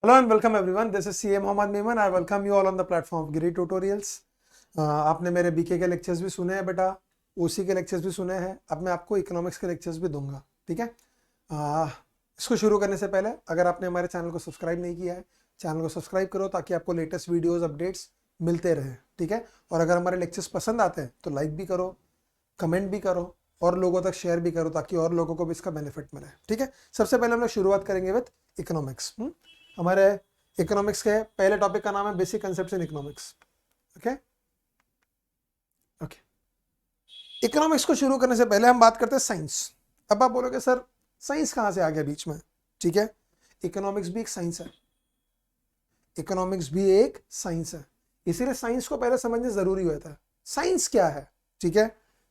Hello and welcome everyone. This is CA Mohammad Meeman. I welcome you all on the platform of Giri Tutorials. आपने मेरे BK के lectures भी सुने हैं बेटा, ओसी के लेक्चर्स भी सुने हैं. अब मैं आपको इकोनॉमिक्स के लेक्चर्स भी दूंगा, ठीक है. इसको शुरू करने से पहले अगर आपने हमारे चैनल को सब्सक्राइब नहीं किया है, चैनल को सब्सक्राइब करो ताकि आपको लेटेस्ट वीडियोस अपडेट्स मिलते रहे, ठीक है. और अगर हमारे लेक्चर्स पसंद आते हैं तो लाइक भी करो, कमेंट भी करो और लोगों तक शेयर भी करो ताकि और लोगों को भी इसका बेनिफिट मिले, ठीक है. सबसे पहले हम लोग शुरुआत करेंगे विद इकोनॉमिक्स. हमारे इकोनॉमिक्स के पहले टॉपिक का नाम है basic concepts in economics. Okay okay. Economics को शुरू करने से पहले हम बात करते हैं साइंस. अब आप बोलोगे सर साइंस कहां से आ गया बीच में, ठीक है. इकोनॉमिक्स भी एक साइंस है, इकोनॉमिक्स भी एक साइंस है, इसीलिए साइंस को पहले समझना जरूरी होता है. साइंस क्या है, ठीक है.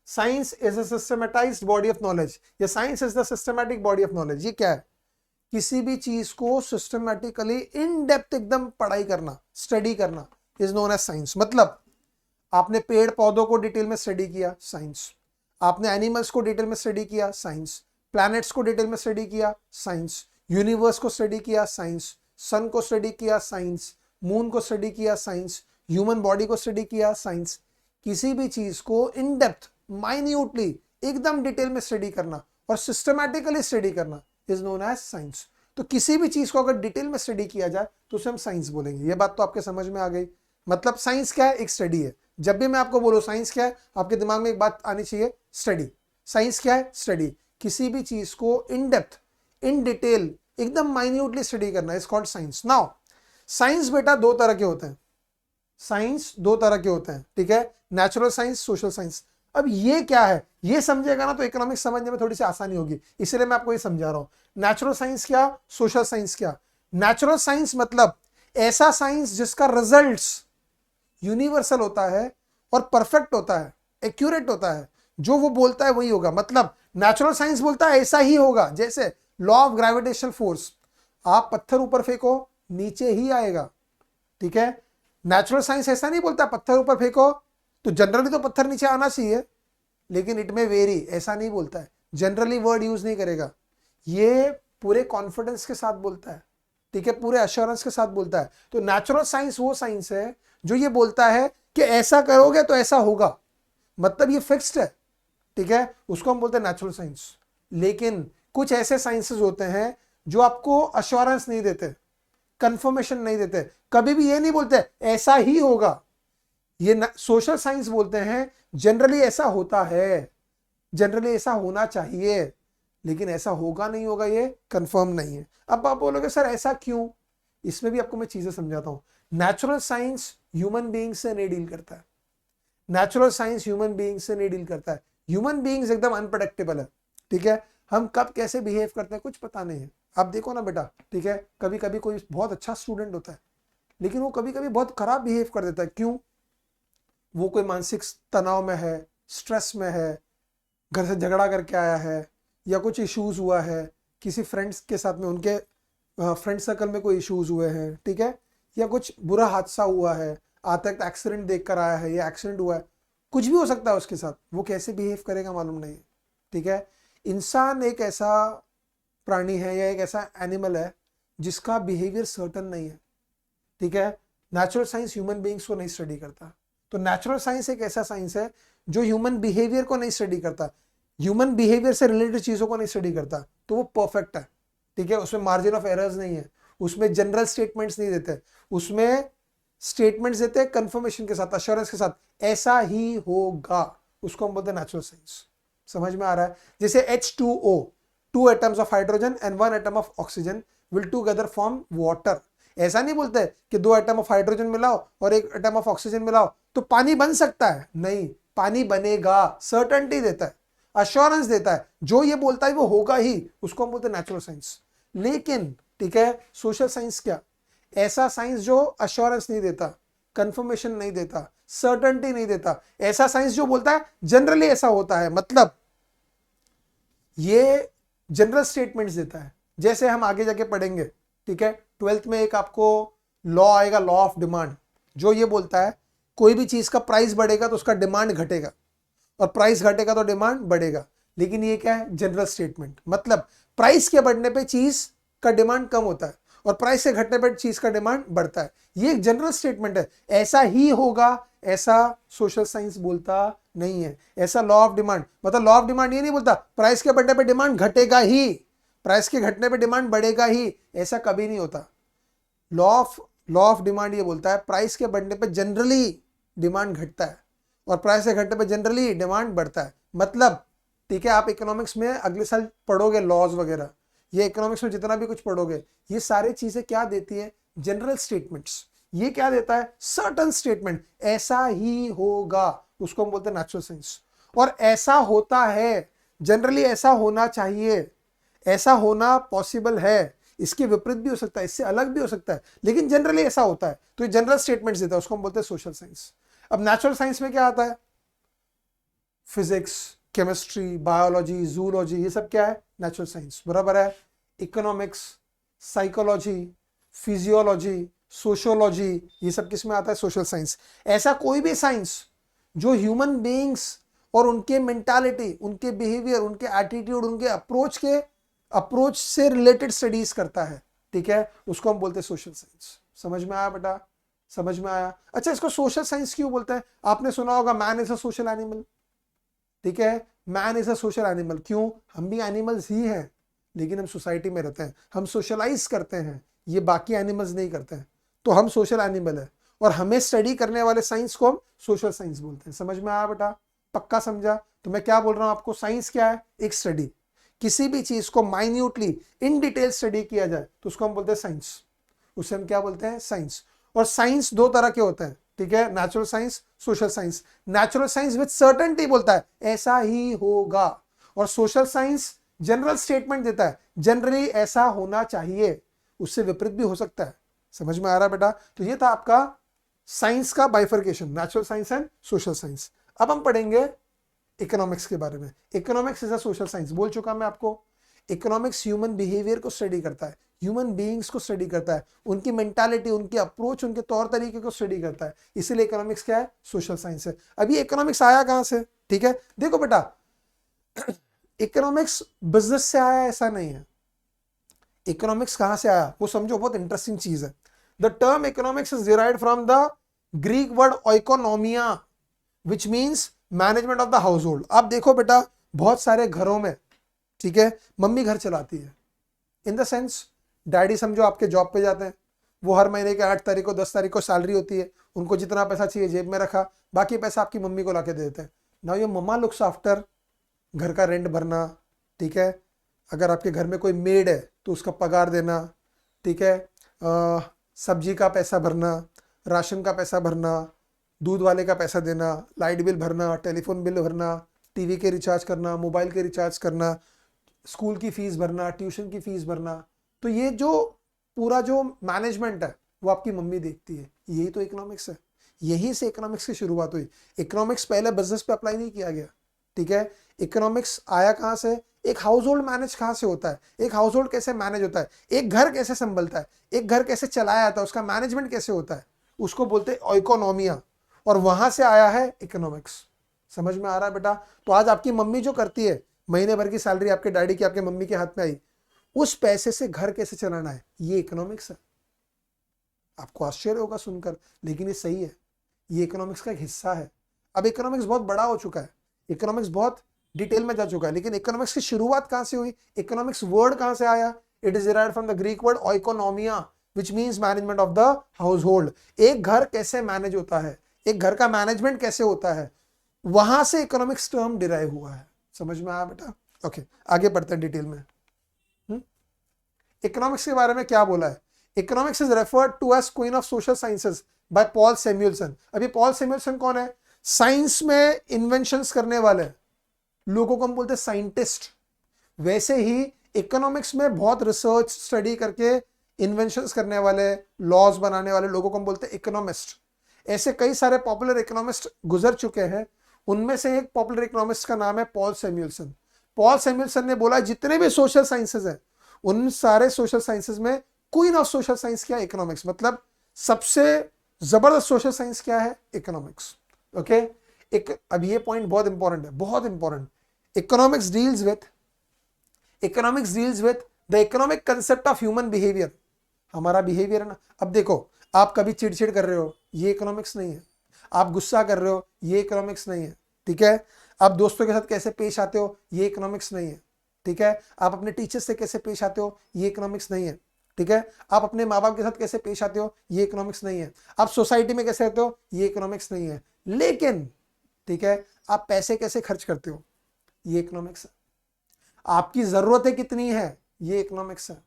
Science is a systematized body of knowledge. ये science is the systematic body of knowledge. ये क्या है? किसी भी चीज को सिस्टमैटिकली इन डेप्थ एकदम पढ़ाई करना, स्टडी करना इज नोन एज साइंस. मतलब आपने पेड़ पौधों को डिटेल में स्टडी किया, साइंस. आपने एनिमल्स को डिटेल में स्टडी किया, साइंस. प्लैनेट्स को डिटेल में स्टडी किया, साइंस. यूनिवर्स को स्टडी किया, साइंस. सन को स्टडी किया, साइंस. मून को स्टडी किया, साइंस. ह्यूमन बॉडी को स्टडी किया, साइंस. किसी भी चीज को इन डेप्थ माइन्यूटली एकदम डिटेल में स्टडी करना और सिस्टमैटिकली स्टडी करना इज नोन एज साइंस. तो किसी भी चीज को अगर डिटेल में स्टडी किया जाए तो उसे हम साइंस बोलेंगे. ये बात तो आपके समझ में आ गई. मतलब साइंस क्या है? एक स्टडी है. जब भी मैं आपको बोलूं साइंस क्या है, आपके दिमाग में एक बात आनी चाहिए, स्टडी. साइंस क्या है? स्टडी. किसी भी चीज को इन डेप्थ, इन डिटेल, एकदम माइन्यूटली स्टडी करना is called science. Now science बेटा दो तरह के होते हैं. साइंस दो तरह के होते हैं, ठीक है. Natural science, social science. अब ये क्या है, ये समझेगा ना तो इकोनॉमिक्स समझने में थोड़ी सी आसानी होगी, इसलिए मैं आपको ये समझा रहा हूं. नेचुरल साइंस क्या, सोशल साइंस क्या. नेचुरल साइंस मतलब ऐसा साइंस जिसका रिजल्ट्स यूनिवर्सल होता है और परफेक्ट होता है, एक्यूरेट होता है. जो वो बोलता है वही होगा. मतलब नेचुरल साइंस बोलता है ऐसा ही होगा. जैसे लॉ ऑफ ग्रेविटेशनल फोर्स, आप पत्थर ऊपर फेंको नीचे ही आएगा, ठीक है. नेचुरल साइंस ऐसा नहीं बोलता पत्थर ऊपर फेंको तो जनरली तो पत्थर नीचे आना चाहिए, लेकिन इट में वेरी, ऐसा नहीं बोलता है. जनरली वर्ड यूज नहीं करेगा. ये पूरे कॉन्फिडेंस के साथ बोलता है, ठीक है, पूरे अश्योरेंस के साथ बोलता है. तो नेचुरल साइंस वो साइंस है जो ये बोलता है कि ऐसा करोगे तो ऐसा होगा, मतलब ये फिक्स्ड है, ठीक है. उसको हम बोलते हैं नेचुरल साइंस. लेकिन कुछ ऐसे साइंसेस होते हैं जो आपको अश्योरेंस नहीं देते, कंफर्मेशन नहीं देते, कभी भी ये नहीं बोलते ऐसा ही होगा. ये सोशल साइंस बोलते हैं जनरली ऐसा होता है, जनरली ऐसा होना चाहिए, लेकिन ऐसा होगा नहीं होगा ये कंफर्म नहीं है. अब आप बोलोगे सर ऐसा क्यों, इसमें भी आपको मैं चीजें समझाता हूं. नेचुरल साइंस ह्यूमन बीइंग से नहीं डील करता है. नेचुरल साइंस ह्यूमन बीइंग से नहीं डील करता है. ह्यूमन बीइंग्स एकदम अनप्रेडिक्टेबल है, ठीक है. हम कब कैसे बिहेव करते हैं कुछ पता नहीं है. आप देखो ना बेटा, ठीक है, कभी कभी कोई बहुत अच्छा स्टूडेंट होता है लेकिन वो कभी कभी बहुत खराब बिहेव कर देता है. क्यों? वो कोई मानसिक तनाव में है, स्ट्रेस में है, घर से झगड़ा करके आया है, या कुछ इश्यूज हुआ है किसी फ्रेंड्स के साथ में, उनके फ्रेंड सर्कल में कोई इश्यूज हुए हैं, ठीक है, या कुछ बुरा हादसा हुआ है, आता तक एक्सीडेंट देख कर आया है या एक्सीडेंट हुआ है, कुछ भी हो सकता है उसके साथ. वो कैसे बिहेव करेगा मालूम नहीं है, ठीक है. इंसान एक ऐसा प्राणी है या एक ऐसा एनिमल है जिसका बिहेवियर सर्टन नहीं है, ठीक है. नेचुरल साइंस ह्यूमन बीइंग्स को नहीं स्टडी करता. तो नेचुरल साइंस एक ऐसा साइंस है जो ह्यूमन बिहेवियर को नहीं स्टडी करता, ह्यूमन बिहेवियर से रिलेटेड चीजों को नहीं स्टडी करता. तो वो परफेक्ट है, ठीक है. उसमें मार्जिन ऑफ एरर्स नहीं है, उसमें जनरल स्टेटमेंट्स नहीं देते, उसमें स्टेटमेंट्स देते हैं कंफर्मेशन के साथ, अश्योरेंस के साथ, ऐसा ही होगा. उसको हम बोलते हैं नेचुरल साइंस. समझ में आ रहा है? जैसे H2O, 2 atoms of hydrogen and 1 atom of oxygen will together form water. ऐसा नहीं बोलते कि 2 एटम ऑफ हाइड्रोजन मिलाओ और 1 एटम ऑफ ऑक्सीजन मिलाओ तो पानी बन सकता है. नहीं, पानी बनेगा. सर्टेनिटी देता है, अश्योरेंस देता है. जो ये बोलता है वो होगा ही. उसको हम बोलते हैं नेचुरल साइंस. लेकिन ठीक है, सोशल साइंस क्या? ऐसा साइंस जो अश्योरेंस नहीं देता, कंफर्मेशन नहीं देता, सर्टेनिटी नहीं देता. ऐसा साइंस जो बोलता है जनरली ऐसा होता है, मतलब ये जनरल स्टेटमेंट्स देता है. जैसे हम आगे जाके पढ़ेंगे, ठीक है, 12th में एक आपको लॉ आएगा, लॉ ऑफ डिमांड, जो ये बोलता है कोई भी चीज का प्राइस बढ़ेगा तो उसका डिमांड घटेगा और प्राइस घटेगा तो डिमांड बढ़ेगा. लेकिन ये क्या है? General statement. मतलब प्राइस के बढ़ने पे चीज का डिमांड कम होता है और प्राइस के घटने पर चीज का डिमांड बढ़ता है। ये एक जनरल स्टेटमेंट है, ऐसा ही होगा ऐसा सोशल साइंस बोलता नहीं है। ऐसा लॉ ऑफ डिमांड, मतलब लॉ ऑफ डिमांड ये नहीं बोलता प्राइस के बढ़ने पर डिमांड घटेगा ही, प्राइस के घटने पर डिमांड बढ़ेगा ही, ऐसा कभी नहीं होता। लॉ ऑफ डिमांड ये बोलता है प्राइस के बढ़ने पर जनरली डिमांड घटता है और प्राइस के घटने पर जनरली डिमांड बढ़ता है। मतलब ठीक है, आप इकोनॉमिक्स में अगले साल पढ़ोगे लॉज वगैरह, ये इकोनॉमिक्स में जितना भी कुछ पढ़ोगे ये सारी चीजें क्या देती है, जनरल स्टेटमेंट्स। ये क्या देता है, सर्टन स्टेटमेंट, ऐसा ही होगा, उसको हम बोलते हैं नेचुरल साइंस। और ऐसा होता है, जनरली ऐसा होना चाहिए, ऐसा होना पॉसिबल है, इसके विपरीत भी हो सकता है, इससे अलग भी हो सकता है, लेकिन जनरली ऐसा होता है। तो ये जनरल स्टेटमेंट्स देता है, उसको हम बोलते हैं सोशल साइंस। अब नेचुरल साइंस में क्या आता है, फिजिक्स, केमिस्ट्री, बायोलॉजी, जूलॉजी, ये सब क्या है, नेचुरल साइंस, बराबर है। इकोनॉमिक्स, साइकोलॉजी, फिजियोलॉजी, सोशियोलॉजी, ये सब किस में आता है, सोशल साइंस। ऐसा कोई भी साइंस जो ह्यूमन बीइंग्स और उनके मेंटालिटी, उनके बिहेवियर, उनके एटीट्यूड, उनके अप्रोच से रिलेटेड स्टडीज करता है, ठीक है, उसको हम बोलते हैं सोशल साइंस। समझ में आया बेटा, समझ में आया। अच्छा, इसको सोशल साइंस क्यों बोलते हैं, आपने सुना होगा man is a social animal, ठीक है, man is a social animal. क्यों, हम भी एनिमल्स ही हैं, लेकिन हम सोसाइटी में रहते हैं, हम सोशलाइज करते हैं, ये बाकी एनिमल्स नहीं करते हैं, तो हम सोशल एनिमल है। और हमें स्टडी करने वाले साइंस को हम सोशल साइंस बोलते हैं। समझ में आया बेटा, पक्का समझा। तो मैं क्या बोल रहा हूं आपको, साइंस क्या है, एक स्टडी, किसी भी चीज को माइन्यूटली इन डिटेल स्टडी किया जाए तो उसको हम बोलते हैं साइंस, उसे हम क्या बोलते हैं, साइंस। और साइंस दो तरह के होते हैं, ठीक है, natural science, social science. Natural science with certainty बोलता है ऐसा ही होगा, और सोशल साइंस जनरल स्टेटमेंट देता है जनरली ऐसा होना चाहिए, उससे विपरीत भी हो सकता है। समझ में आ रहा है बेटा। तो ये था आपका साइंस का bifurcation, natural science and social science. अब हम पढ़ेंगे इकोनॉमिक्स के बारे में। Economics is a social science, बोल चुका मैं आपको। इकोनॉमिक्स ह्यूमन बिहेवियर को स्टडी करता है, ह्यूमन बीइंग्स को स्टडी करता है, उनकी मेंटालिटी, उनकी अप्रोच, उनके तौर तरीके को स्टडी करता है, इसीलिए इकोनॉमिक्स क्या है, सोशल साइंस है। अब ये इकोनॉमिक्स आया कहां से, ठीक है, देखो बेटा, इकोनॉमिक्स बिजनेस से आया ऐसा नहीं है। इकोनॉमिक्स कहां से आया वो समझो, बहुत इंटरेस्टिंग चीज है। The term economics is derived from the Greek word oikonomia which means management of the household. आप देखो बेटा, बहुत सारे घरों में, ठीक है, मम्मी घर चलाती है, इन द सेंस डैडी समझो आपके जॉब पे जाते हैं, वो हर महीने के 8 तारीख को 10 तारीख को सैलरी होती है, उनको जितना पैसा चाहिए जेब में रखा, बाकी पैसा आपकी मम्मी को लाके दे देते हैं। Now your mama looks after घर का रेंट भरना, ठीक है, अगर आपके घर में कोई मेड है तो उसका पगार देना, ठीक है, सब्जी का पैसा भरना, राशन का पैसा भरना, दूध वाले का पैसा देना, लाइट बिल भरना, टेलीफोन बिल भरना, टीवी के रिचार्ज करना, मोबाइल के रिचार्ज करना, स्कूल की फीस भरना, ट्यूशन की फीस भरना। तो ये जो पूरा जो मैनेजमेंट है वो आपकी मम्मी देखती है। यही तो इकोनॉमिक्स है, यहीं से इकोनॉमिक्स की शुरुआत हुई। इकोनॉमिक्स पहले बिजनेस पे अप्लाई नहीं किया गया, ठीक है। इकोनॉमिक्स आया कहां से, एक हाउस होल्ड मैनेज कहां से होता है, एक हाउस होल्ड कैसे मैनेज होता है, एक घर कैसे संभलता है, एक घर कैसे चलाया जाता है, उसका मैनेजमेंट कैसे होता है, उसको बोलते हैं इकोनॉमिया, और वहां से आया है इकोनॉमिक्स। समझ में आ रहा है बेटा। तो आज आपकी मम्मी जो करती है, महीने भर की सैलरी आपके डैडी की, आपके मम्मी के हाथ में आई, उस पैसे से घर कैसे चलाना है, ये इकोनॉमिक्स है। आपको आश्चर्य होगा सुनकर, लेकिन ये सही है, ये इकोनॉमिक्स का एक हिस्सा है। अब इकोनॉमिक्स बहुत बड़ा हो चुका है, इकोनॉमिक्स बहुत डिटेल में जा चुका है, लेकिन इकोनॉमिक्स की शुरुआत कहां से हुई, इकोनॉमिक्स वर्ड कहां से आया, it is derived from the Greek word oikonomia which means management of the household. एक घर कैसे मैनेज होता है, एक घर का मैनेजमेंट कैसे होता है, वहां से इकोनॉमिक्स टर्म डिराइव हुआ है। समझ में आया बेटा। ओके, आगे बढ़ते हैं डिटेल में। इकोनॉमिक्स के बारे में क्या बोला है, economics is referred to as queen of social sciences by Paul Samuelson. अभी पॉल सैमुअल्सन कौन है, साइंस में इन्वेंशंस करने वाले लोगों को हम बोलते हैं साइंटिस्ट। वैसे ही इकोनॉमिक्स में बहुत रिसर्च स्टडी करके इन्वेंशंस करने वाले, लॉज बनाने वाले लोगों को हम बोलते हैं इकोनॉमिस्ट। ऐसे कई सारे पॉपुलर इकोनॉमिस्ट गुजर चुके हैं, उनमें से एक पॉपुलर इकोनॉमिस्ट का नाम है पॉल सैमुअल्सन। पॉल सैमुअल्सन ने बोला जितने भी सोशल साइंसेज हैं, उन सारे सोशल साइंसेज में क्वीन ऑफ सोशल साइंस क्या है, इकोनॉमिक्स। मतलब सबसे जबरदस्त सोशल साइंस क्या है, इकोनॉमिक्स। ओके, एक अब ये पॉइंट बहुत इंपॉर्टेंट है, बहुत important. Economics deals with the economic concept of human behaviour. हमारा बिहेवियर है ना। अब देखो, आप कभी चिड़चिड़ कर रहे हो, ये इकोनॉमिक्स नहीं है। आप गुस्सा कर रहे हो, ये इकोनॉमिक्स नहीं है, ठीक है। आप दोस्तों के साथ कैसे पेश आते हो, ये इकोनॉमिक्स नहीं है, ठीक है। आप अपने टीचर से कैसे पेश आते हो, ये इकोनॉमिक्स नहीं है, ठीक है। आप अपने माँ बाप के साथ कैसे पेश आते हो, ये इकोनॉमिक्स नहीं है। आप सोसाइटी में कैसे रहते हो, ये इकोनॉमिक्स नहीं है। लेकिन ठीक है, आप पैसे कैसे खर्च करते हो, ये इकोनॉमिक्स है। आपकी जरूरतें कितनी है, ये इकोनॉमिक्स है।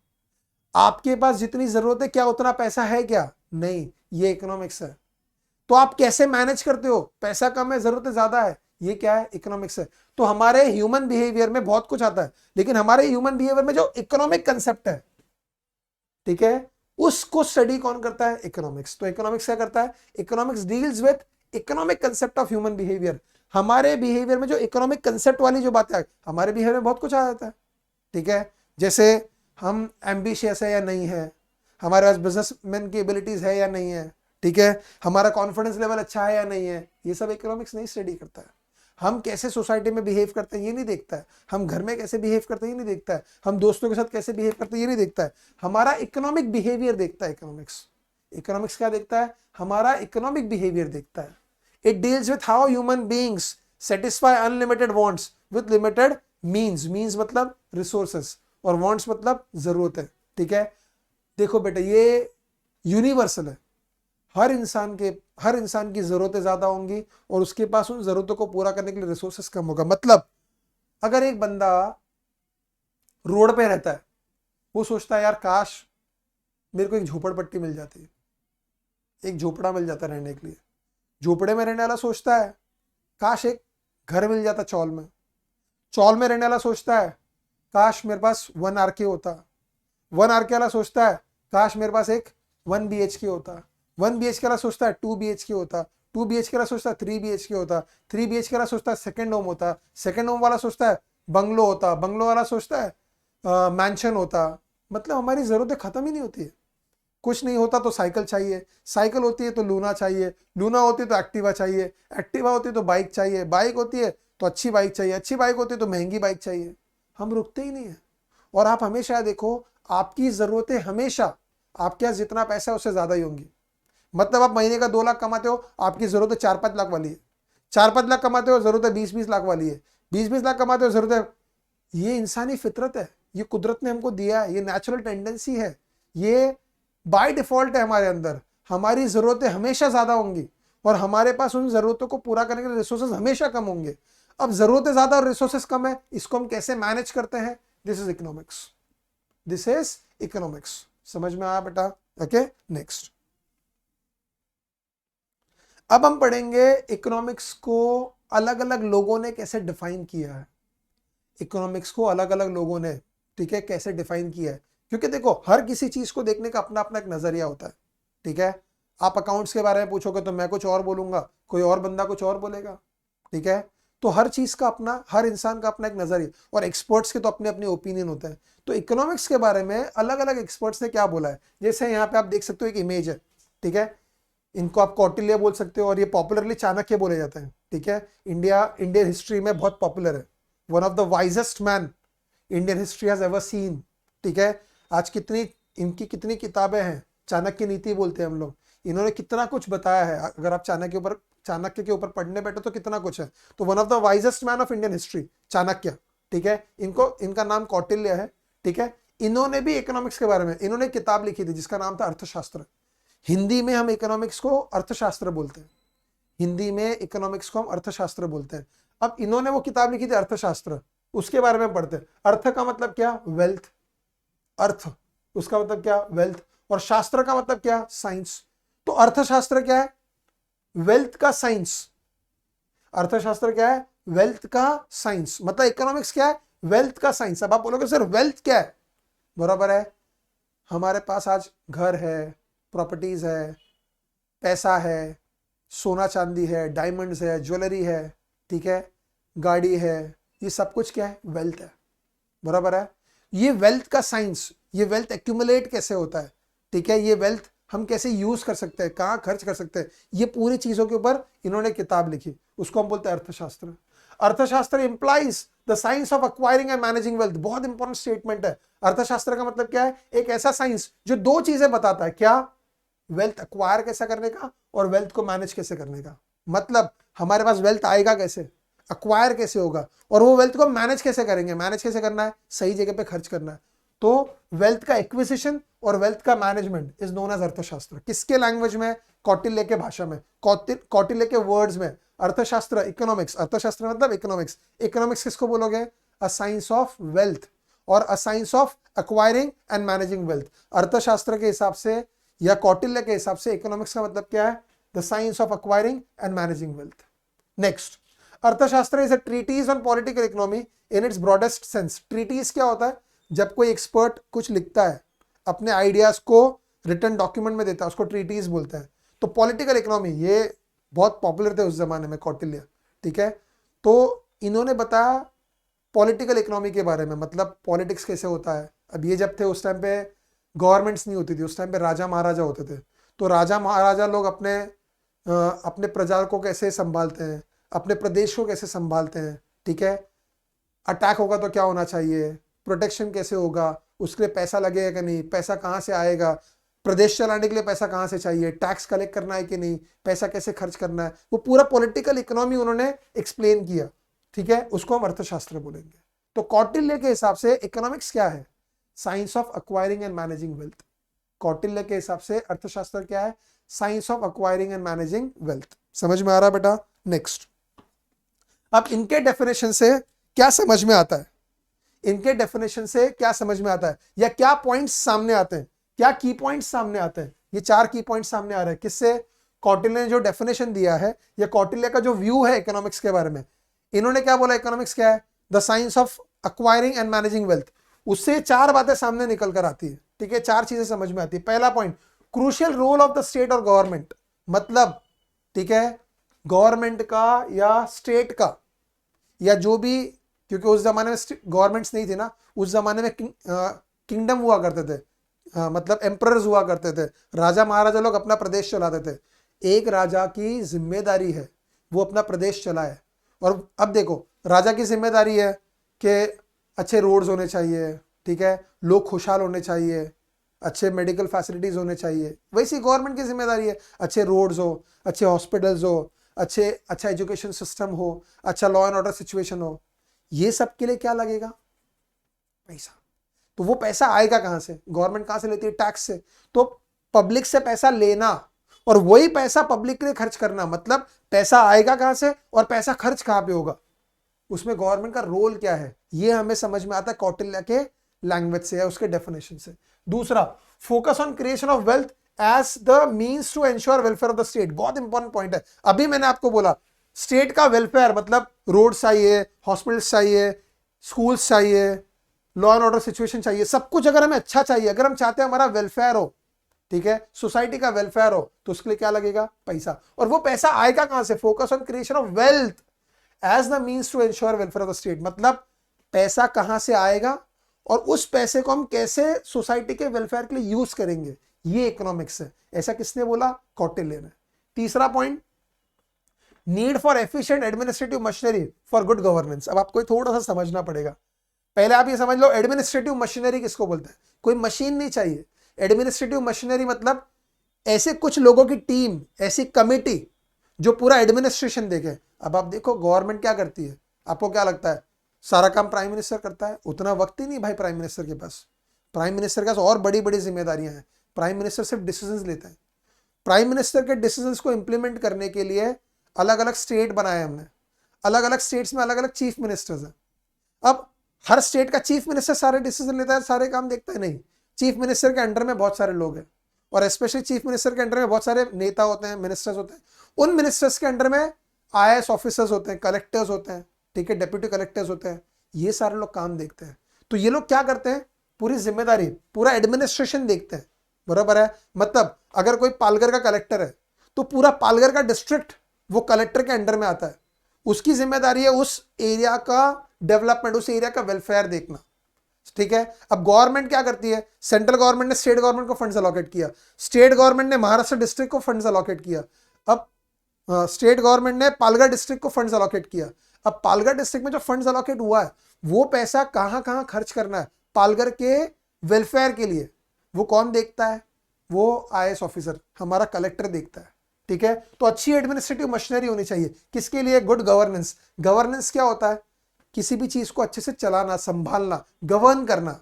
आपके पास जितनी जरूरत है क्या उतना पैसा है क्या, नहीं, ये इकोनॉमिक्स है। तो आप कैसे मैनेज करते हो, पैसा कम है जरूरतें ज्यादा है, ये क्या है, इकोनॉमिक्स है। तो हमारे ह्यूमन बिहेवियर में बहुत कुछ आता है, लेकिन हमारे ह्यूमन बिहेवियर में जो इकोनॉमिक कंसेप्ट है, ठीक है, उसको स्टडी कौन करता है, इकोनॉमिक्स। तो इकोनॉमिक्स क्या करता है, economics deals with economic concept of human behaviour. हमारे बिहेवियर में जो इकोनॉमिक कंसेप्ट वाली जो बातें है, हमारे बिहेवियर में बहुत कुछ आ जाता है, ठीक है। जैसे हम एम्बिशियस है या नहीं है, हमारे पास बिजनेसमैन की एबिलिटीज है या नहीं है, ठीक है, हमारा कॉन्फिडेंस लेवल अच्छा है या नहीं है, ये सब इकोनॉमिक्स नहीं स्टडी करता है। हम कैसे सोसाइटी में बिहेव करते हैं ये नहीं देखता है, हम घर में कैसे बिहेव करते हैं ये नहीं देखता है, हम दोस्तों के साथ कैसे बिहेव करते हैं ये नहीं देखता है, हमारा इकोनॉमिक बिहेवियर देखता है इकोनॉमिक्स। इकोनॉमिक्स क्या देखता है, हमारा इकोनॉमिक बिहेवियर देखता है। It deals with how human beings satisfy unlimited wants with limited means. Means मतलब रिसोर्सेस, और वांट्स मतलब जरूरत है, ठीक है। देखो बेटा, ये यूनिवर्सल है, हर इंसान की जरूरतें ज्यादा होंगी और उसके पास उन जरूरतों को पूरा करने के लिए रिसोर्सेस कम होगा। मतलब अगर एक बंदा रोड पे रहता है, वो सोचता है यार काश मेरे को एक झोपड़पट्टी मिल जाती, एक झोपड़ा मिल जाता रहने के लिए। झोपड़े में रहने वाला सोचता है काश एक घर मिल जाता चौल में। चौल में रहने वाला सोचता है काश मेरे पास 1 RK होता। 1 RK वाला सोचता है काश मेरे पास एक 1 BHK होता। 1 BHK वाला सोचता है 2 BHK होता। 2 BHK वाला सोचता है 3 BHK होता। 3 BHK वाला सोचता है सेकंड होम होता। सेकंड होम वाला सोचता है बंगलो होता। बंगलो वाला सोचता है मैंशन होता। मतलब हमारी जरूरतें खत्म ही नहीं होती है। कुछ नहीं होता तो साइकिल चाहिए, साइकिल होती है तो लूना चाहिए, लूना होती है तो एक्टिवा चाहिए, एक्टिवा होती है तो बाइक चाहिए, बाइक होती है तो अच्छी बाइक चाहिए, अच्छी बाइक होती है तो महंगी बाइक चाहिए। हम रुकते ही नहीं है। और आप हमेशा देखो, आपकी जरूरतें हमेशा आपके पास जितना पैसा है उससे ज्यादा ही होंगी। मतलब आप महीने का 2 लाख कमाते हो, आपकी जरूरत 4-5 लाख वाली है। 4-5 लाख कमाते हो, जरूरत है 20-20 लाख वाली है। 20-20 लाख कमाते हो, जरूरत है। ये इंसानी फितरत है, ये कुदरत ने हमको दिया है, ये नेचुरल टेंडेंसी है, ये बाय डिफॉल्ट है हमारे अंदर। हमारी जरूरतें हमेशा ज्यादा होंगी और हमारे पास उन जरूरतों को पूरा करने के लिए रिसोर्सेज हमेशा कम होंगे। अब जरूरतें ज्यादा और रिसोर्सेज कम है, इसको हम कैसे मैनेज करते हैं, this is economics. This is economics. समझ में आया बेटा? Okay, next. अब हम पढ़ेंगे इकोनॉमिक्स को अलग अलग लोगों ने कैसे डिफाइन किया है। इकोनॉमिक्स को अलग अलग लोगों ने, ठीक है, कैसे डिफाइन किया है। क्योंकि देखो, हर किसी चीज को देखने का अपना अपना एक नजरिया होता है, ठीक है। आप अकाउंट्स के बारे में पूछोगे तो मैं कुछ और बोलूंगा, कोई और बंदा कुछ और बोलेगा, ठीक है। तो हर चीज का अपना, हर इंसान का अपना एक नजरिया, और एक्सपर्ट्स के तो अपने अपने ओपिनियन होते हैं। तो इकोनॉमिक्स के बारे में अलग अलग एक्सपर्ट्स ने क्या बोला है, जैसे यहाँ पे आप देख सकते हो एक इमेज है, ठीक है। इनको आप कौटिल्य बोल सकते हो और ये पॉपुलरली चाणक्य बोले जाते हैं, ठीक है। इंडियन हिस्ट्री में बहुत पॉपुलर है, one of the wisest man Indian history has ever seen, ठीक है। आज इनकी कितनी किताबें हैं, चाणक्य नीति बोलते हैं हम लोग। इन्होंने कितना कुछ बताया है, अगर आप चाणक्य के ऊपर पढ़ने बैठो तो कितना कुछ है। तो one of the wisest man of Indian history Chanakya, ठीक है। इनका नाम कौटिल्य है, ठीक है। इन्होंने भी इकोनॉमिक्स के बारे में इन्होंने किताब लिखी थी जिसका नाम था अर्थशास्त्र। हिंदी में हम इकोनॉमिक्स को अर्थशास्त्र बोलते हैं, हिंदी में इकोनॉमिक्स को हम अर्थशास्त्र बोलते हैं। अब इन्होंने वो किताब लिखी थी अर्थशास्त्र, उसके बारे में पढ़ते हैं। अर्थ का मतलब क्या, वेल्थ। अर्थ, उसका मतलब क्या, वेल्थ। और शास्त्र का मतलब क्या, साइंस। तो अर्थशास्त्र क्या है, वेल्थ का साइंस। अर्थशास्त्र क्या है, वेल्थ का साइंस। मतलब इकोनॉमिक्स क्या है, वेल्थ का साइंस। अब आप बोलोगे सर वेल्थ क्या है, बराबर है, हमारे पास आज घर है, प्रॉपर्टीज है, पैसा है, सोना चांदी है, डायमंड्स है, ज्वेलरी है, ठीक है, गाड़ी है, ये सब कुछ क्या है, वेल्थ है, बराबर है। ये वेल्थ का साइंस, ये वेल्थ एक्यूमुलेट कैसे होता है, ठीक है, ये वेल्थ हम कैसे यूज कर सकते हैं, कहाँ खर्च कर सकते हैं, ये पूरी चीजों के ऊपर इन्होंने किताब लिखी, उसको हम बोलते हैं अर्थशास्त्र। अर्थशास्त्र implies the science of acquiring and managing wealth. बहुत इंपॉर्टेंट स्टेटमेंट है। अर्थशास्त्र का मतलब क्या है? एक ऐसा साइंस जो दो चीजें बताता है। क्या? वेल्थ अक्वायर कैसे करने का और वेल्थ को मैनेज कैसे करने का। मतलब हमारे पास वेल्थ आएगा कैसे, अक्वायर कैसे होगा, और वो वेल्थ को मैनेज कैसे करेंगे। मैनेज कैसे करना है? सही जगह पे खर्च करना है। तो वेल्थ का एक्विजिशन और वेल्थ का मैनेजमेंट इज नोन एज अर्थशास्त्र। किसके लैंग्वेज में? कौटिल्य के भाषा में, कौटिल्य के वर्ड्स में। अर्थशास्त्र, इकोनॉमिक्स, अर्थशास्त्र मतलब इकोनॉमिक्स। इकोनॉमिक्स किसको बोलोगे? अ साइंस ऑफ वेल्थ और अ science of acquiring and managing wealth. अर्थशास्त्र के हिसाब से या कौटिल्य के हिसाब से इकोनॉमिक्स का मतलब क्या है? The science of acquiring and managing wealth. Next, Arthashastra is a treatise on political economy in its broadest sense. Treatise क्या होता है? जब कोई एक्सपर्ट कुछ लिखता है, अपने आइडियाज को रिटन डॉक्यूमेंट में देता है, उसको ट्रीटीज बोलते हैं। तो पॉलिटिकल इकोनॉमी ये बहुत पॉपुलर थे उस जमाने में, कौटिल्य, ठीक है। तो इन्होंने बताया पॉलिटिकल इकोनॉमी के बारे में, मतलब पॉलिटिक्स कैसे होता है। अब ये जब थे उस टाइम पे गवर्नमेंट्स नहीं होती थी, उस टाइम पे राजा महाराजा होते थे। तो राजा महाराजा लोग अपने प्रजा को कैसे संभालते हैं, अपने प्रदेश को कैसे संभालते हैं, ठीक है। अटैक होगा तो क्या होना चाहिए, प्रोटेक्शन कैसे होगा, उसके लिए पैसा लगेगा कि नहीं, पैसा कहाँ से आएगा, प्रदेश चलाने के लिए पैसा कहाँ से चाहिए, टैक्स कलेक्ट करना है कि नहीं, पैसा कैसे खर्च करना है, वो पूरा पॉलिटिकल इकोनॉमी उन्होंने एक्सप्लेन किया, ठीक है। उसको हम अर्थशास्त्र बोलेंगे। तो कौटिल्य के हिसाब से इकोनॉमिक्स क्या है? Science of acquiring and managing wealth. Kautilya के हिसाब से अर्थशास्त्र क्या है? Science of acquiring and managing wealth. समझ में आ रहा है बेटा? नेक्स्ट, अब इनके डेफिनेशन से क्या समझ में आता है? इनके डेफिनेशन से क्या समझ में आता है या क्या पॉइंट्स सामने आते हैं, क्या की पॉइंट्स सामने आते हैं? ये 4 की पॉइंट्स सामने आ रहे हैं। किससे? कौटिल्य ने जो डेफिनेशन दिया है या कौटिल्य का जो व्यू है इकोनॉमिक्स के बारे में। इन्होंने क्या बोला? इकोनॉमिक्स क्या है? The science of acquiring and managing wealth. उससे 4 बातें सामने निकल कर आती है, ठीक है। 4 चीजें समझ में आती है। पहला point, crucial role of the state और गवर्नमेंट। मतलब, ठीक है, गवर्नमेंट का या स्टेट का या जो भी, क्योंकि उस जमाने में गवर्नमेंट्स नहीं थी ना, उस जमाने में किंगडम हुआ करते थे, मतलब एम्परर्स हुआ करते थे। राजा महाराजा लोग अपना प्रदेश चलाते थे। एक राजा की जिम्मेदारी है वो अपना प्रदेश चलाए। और अब देखो, राजा की जिम्मेदारी है कि अच्छे रोड्स होने चाहिए, ठीक है, लोग खुशहाल होने चाहिए, अच्छे मेडिकल फैसिलिटीज होने चाहिए। वैसी गवर्नमेंट की जिम्मेदारी है अच्छे रोड्स हो, अच्छे हॉस्पिटल्स हो, अच्छा एजुकेशन सिस्टम हो, अच्छा लॉ एंड ऑर्डर सिचुएशन हो। ये सब के लिए क्या लगेगा? पैसा। तो वो पैसा आएगा कहां से? गवर्नमेंट कहां से लेती है? टैक्स से। तो पब्लिक से पैसा लेना और वही पैसा पब्लिक के लिए खर्च करना, मतलब पैसा आएगा कहां से और पैसा खर्च कहां पे होगा, उसमें गवर्नमेंट का रोल क्या है, ये हमें समझ में आता है कौटिल्य के लैंग्वेज से या उसके डेफिनेशन से। दूसरा, focus on creation of wealth as the means to ensure welfare of the state. बहुत इंपॉर्टेंट पॉइंट है। अभी मैंने आपको बोला स्टेट का वेलफेयर मतलब रोड चाहिए, हॉस्पिटल्स चाहिए, स्कूल्स चाहिए, लॉ एंड ऑर्डर सिचुएशन चाहिए, सब कुछ अगर हमें अच्छा चाहिए, अगर हम चाहते हैं हमारा वेलफेयर हो, ठीक है, सोसाइटी का वेलफेयर हो, तो उसके लिए क्या लगेगा? पैसा। और वो पैसा आएगा कहां से? Focus on creation of wealth as the means to ensure welfare of the state. मतलब पैसा कहां से आएगा और उस पैसे को हम कैसे सोसाइटी के वेलफेयर के लिए यूज करेंगे, ये इकोनॉमिक्स है। ऐसा किसने बोला? कौटिल्य ने। तीसरा point, need for efficient administrative machinery for good governance. अब आपको थोड़ा सा समझना पड़ेगा। पहले आप ये समझ लो, एडमिनिस्ट्रेटिव मशीनरी किसको बोलते हैं? कोई मशीन नहीं चाहिए। एडमिनिस्ट्रेटिव मशीनरी मतलब ऐसे कुछ लोगों की टीम, ऐसी कमेटी जो पूरा एडमिनिस्ट्रेशन देखे। अब आप देखो गवर्नमेंट क्या करती है, आपको क्या लगता है सारा काम प्राइम मिनिस्टर करता है? उतना वक्त ही नहीं भाई प्राइम मिनिस्टर के पास। प्राइम मिनिस्टर के पास और बड़ी बड़ी जिम्मेदारियां हैं। प्राइम मिनिस्टर सिर्फ डिसीजंस लेता है। प्राइम मिनिस्टर के डिसीजंस को इंप्लीमेंट करने के लिए अलग अलग स्टेट बनाए हमने। अलग अलग स्टेट्स में अलग अलग चीफ मिनिस्टर्स हैं। अब हर स्टेट का चीफ मिनिस्टर सारे डिसीजन लेता है, सारे काम देखता है? नहीं। चीफ मिनिस्टर के अंडर में बहुत सारे लोग हैं और स्पेशली चीफ मिनिस्टर के अंडर में बहुत सारे नेता होते हैं, मिनिस्टर्स होते हैं। उन मिनिस्टर्स के अंडर में IAS ऑफिसर्स होते हैं, कलेक्टर्स होते हैं, ठीक है, डेप्यूटी कलेक्टर्स होते हैं। ये सारे लोग काम देखते हैं। तो ये लोग क्या करते हैं? पूरी जिम्मेदारी, पूरा एडमिनिस्ट्रेशन देखते हैं, बराबर है। मतलब अगर कोई पालघर का कलेक्टर है तो पूरा पालघर का डिस्ट्रिक्ट वो कलेक्टर के अंडर में आता है। उसकी जिम्मेदारी है उस एरिया का डेवलपमेंट, उस एरिया का वेलफेयर देखना, ठीक है। अब गवर्नमेंट क्या करती है? सेंट्रल गवर्नमेंट ने स्टेट गवर्नमेंट को फंड्स अलॉकेट किया, स्टेट गवर्नमेंट ने महाराष्ट्र डिस्ट्रिक्ट को फंड्स अलॉकेट किया, अब स्टेट गवर्नमेंट ने पालघर डिस्ट्रिक्ट को फंड्स अलॉकेट किया। अब पालघर डिस्ट्रिक्ट में जो फंड्स अलॉकेट हुआ है वो पैसा कहां कहां खर्च करना है पालघर के वेलफेयर के लिए, वो कौन देखता है? वो आईएएस ऑफिसर, हमारा कलेक्टर देखता है। ठीक है, तो अच्छी एडमिनिस्ट्रेटिव मशीनरी होनी चाहिए। किसके लिए? Good governance. गवर्नेंस क्या होता है? किसी भी चीज को अच्छे से चलाना, संभालना, गवर्न करना।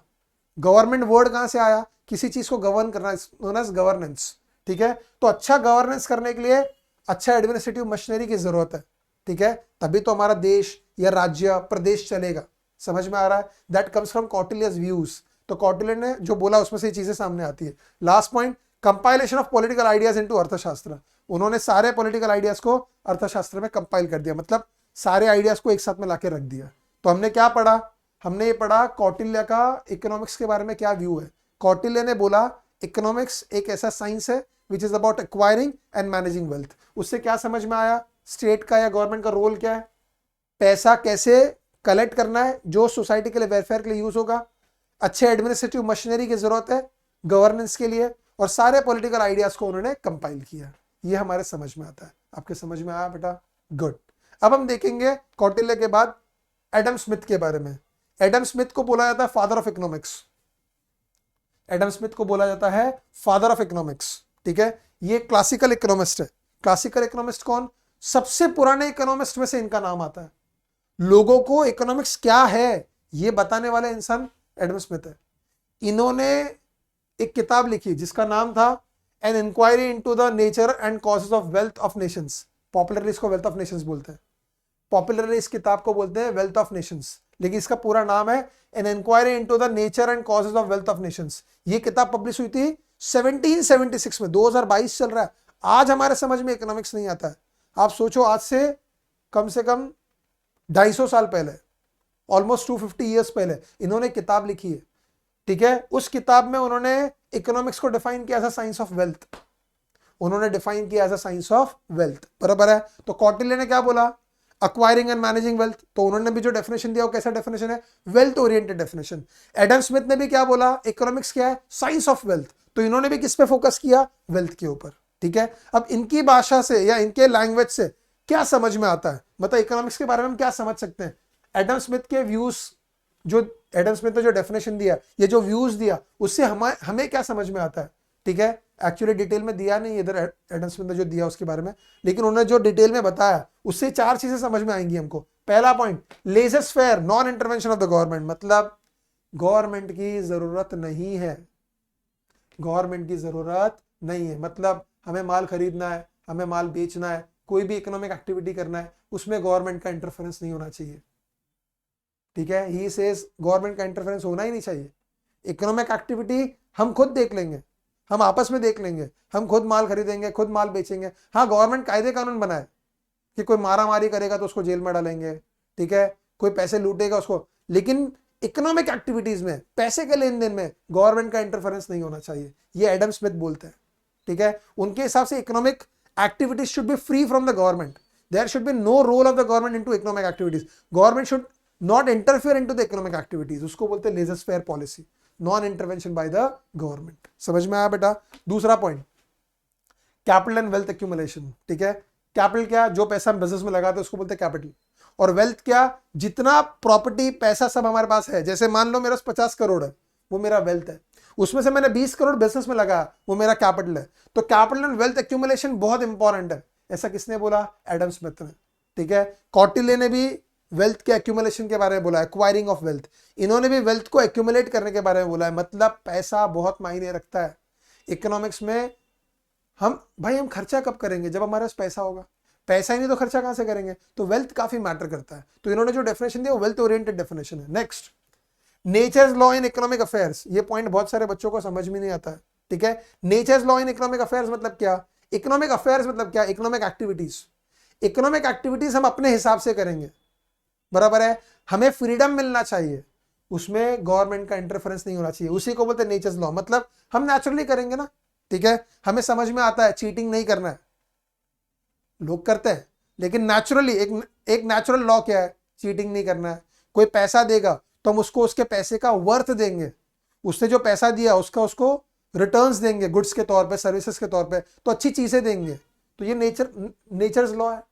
गवर्नमेंट वर्ड कहां से आया? किसी चीज को गवर्न करना, नोन एज गवर्नेंस। ठीक है, तो अच्छा गवर्नेंस करने के लिए अच्छा एडमिनिस्ट्रेटिव मशीनरी की जरूरत है। ठीक है, तभी तो हमारा देश या राज्य प्रदेश चलेगा। समझ में आ रहा है? That comes from Kautilya's views. तो कौटिल्य ने जो बोला उसमें से ये चीजें सामने आती है। Last point, compilation of political ideas into अर्थशास्त्र। उन्होंने सारे पॉलिटिकल आइडियाज को अर्थशास्त्र में कंपाइल कर दिया, मतलब सारे आइडियाज को एक साथ में लाके रख दिया। तो हमने क्या पढ़ा? हमने ये पढ़ा कौटिल्य का इकोनॉमिक्स के बारे में क्या व्यू है। कौटिल्य ने बोला इकोनॉमिक्स एक ऐसा साइंस है which is about acquiring and managing wealth. उससे क्या समझ में आया? स्टेट का या गवर्नमेंट का रोल क्या है, पैसा कैसे कलेक्ट करना है जो सोसाइटी के लिए, वेलफेयर के लिए यूज होगा, अच्छे एडमिनिस्ट्रेटिव मशीनरी की जरूरत है गवर्नेंस के लिए, और सारे पॉलिटिकल आइडियाज को उन्होंने कंपाइल किया। ये हमारे समझ में आता है। आपके समझ में आया बेटा? गुड। अब हम देखेंगे कौटिल्य के बाद एडम स्मिथ के बारे में। एडम स्मिथ को बोला जाता है father of economics. Adam Smith को बोला जाता है फादर ऑफ इकोनॉमिक्स। ठीक है, ये क्लासिकल इकोनॉमिस्ट है। क्लासिकल इकोनॉमिस्ट कौन? सबसे पुराने इकोनॉमिस्ट में से इनका नाम आता है। लोगों को इकोनॉमिक्स क्या है ये बताने वाले इंसान एडम स्मिथ है। इन्होंने एक किताब लिखी जिसका नाम था an inquiry into the nature and causes of wealth of nations. Popularly इसको वेल्थ ऑफ नेशंस बोलते हैं। पॉपुलरली इस किताब को बोलते हैं वेल्थ ऑफ नेशंस, लेकिन इसका पूरा नाम है an inquiry into the nature and causes of wealth of nations. ये किताब पब्लिश हुई थी 1776 में। 2022 चल रहा है, आज हमारे समझ में इकोनॉमिक्स नहीं आता है। आप सोचो, आज से कम 250 साल पहले, ऑलमोस्ट 250 ईयर्स पहले इन्होंने किताब लिखी है। ठीक है, उस किताब में उन्होंने इकोनॉमिक्स को डिफाइन किया as a science of wealth. उन्होंने डिफाइन किया as a science of wealth, बराबर है। तो कौटिल्य ने क्या बोला? Acquiring and managing wealth. तो उन्होंने भी जो डेफिनेशन दिया वो कैसा डेफिनेशन है? Wealth oriented definition. Adam Smith ने भी क्या बोला? इकोनॉमिक्स क्या है? Science of wealth. तो इन्होंने भी किस पे फोकस किया? वेल्थ के ऊपर। ठीक है, अब इनकी भाषा से या इनके लैंग्वेज से क्या समझ में आता है, मतलब इकोनॉमिक्स के बारे में हम क्या समझ सकते हैं? एडम स्मिथ के व्यूज, जो एडम स्मिथ ने जो डेफिनेशन दिया, ये जो व्यूज दिया, उससे हमें क्या समझ में आता है? ठीक है, एक्चुअली डिटेल में दिया नहीं इधर एडम स्मिथ ने जो दिया उसके बारे में, लेकिन उन्होंने जो डिटेल में बताया उससे 4 चीजें समझ में आएंगी हमको। पहला point, laissez faire non intervention of the government, मतलब गवर्नमेंट की जरूरत नहीं है। गवर्नमेंट की जरूरत नहीं है, मतलब हमें माल खरीदना है, हमें माल बेचना है, कोई भी इकोनॉमिक एक्टिविटी करना है, उसमें गवर्नमेंट का इंटरफेरेंस नहीं होना चाहिए। ठीक है, ही सेज गवर्नमेंट का इंटरफेरेंस होना ही नहीं चाहिए। इकोनॉमिक एक्टिविटी हम खुद देख लेंगे, हम आपस में देख लेंगे, हम खुद माल खरीदेंगे, खुद माल बेचेंगे। हाँ, गवर्नमेंट कायदे कानून बनाए कि कोई मारा मारी करेगा तो उसको जेल में डालेंगे, ठीक है, कोई पैसे लूटेगा उसको, लेकिन इकोनॉमिक एक्टिविटीज में, पैसे के लेन देन में गवर्नमेंट का इंटरफेरेंस नहीं होना चाहिए। ये एडम स्मिथ बोलते हैं। ठीक है, उनके हिसाब से economic activities should be free from the government. There should be no role of the government into economic activities. Government should not interfere into the economic activities. उसको बोलते हैं laissez-faire policy, non intervention by the government. समझ में आया बेटा? दूसरा point, capital and wealth accumulation. ठीक है, कैपिटल क्या? जो पैसा हम बिजनेस में लगाते हैं उसको बोलते हैं कैपिटल। और वेल्थ क्या? जितना प्रॉपर्टी, पैसा सब हमारे पास है, जैसे मान लो मेरे पास 50 करोड़ है, वो मेरा वेल्थ है। उसमें से मैंने 20 करोड़ बिजनेस में लगाया, वो मेरा कैपिटल है। तो कैपिटल एंड वेल्थ एक्यूमुलेशन बहुत इंपॉर्टेंट है। ऐसा किसने बोला? एडम स्मिथ ने। ठीक है, कौटिल्य ने भी वेल्थ के एक्यूमुलेशन के बारे में बोला, एक्वायरिंग ऑफ वेल्थ। इन्होंने भी वेल्थ को एक्यूमुलेट करने के बारे में बोला है, मतलब पैसा बहुत मायने रखता है इकोनॉमिक्स में। हम खर्चा कब करेंगे? जब हमारे पास पैसा होगा। पैसा ही नहीं तो खर्चा कहां से करेंगे? तो वेल्थ काफी मैटर करता है। तो इन्होंने जो डेफिनेशन दिया वो वेल्थ ओरिएंटेड डेफिनेशन है। Next, nature's law in economic affairs. ये पॉइंट बहुत सारे बच्चों को समझ में नहीं आता है। ठीक है, nature's law in economic affairs मतलब क्या? इकोनॉमिक अफेयर्स मतलब क्या? Economic activities. इकोनॉमिक एक्टिविटीज हम अपने हिसाब से करेंगे, बराबर है। हमें फ्रीडम मिलना चाहिए, उसमें गवर्नमेंट का इंटरफेरेंस नहीं होना चाहिए। उसी को बोलते हैं नेचर्स लॉ। मतलब हम नेचुरली करेंगे ना। ठीक है, हमें समझ में आता है चीटिंग नहीं करना है, लोग करते हैं, लेकिन नेचुरली एक नेचुरल लॉ क्या है? चीटिंग नहीं करना है। कोई पैसा देगा तो हम उसको उसके पैसे का वर्थ देंगे, उसने जो पैसा दिया उसको रिटर्न्स देंगे, गुड्स के तौर पे, सर्विसेज के तौर पे, तो अच्छी चीजें देंगे। तो ये नेचर्स लॉ है।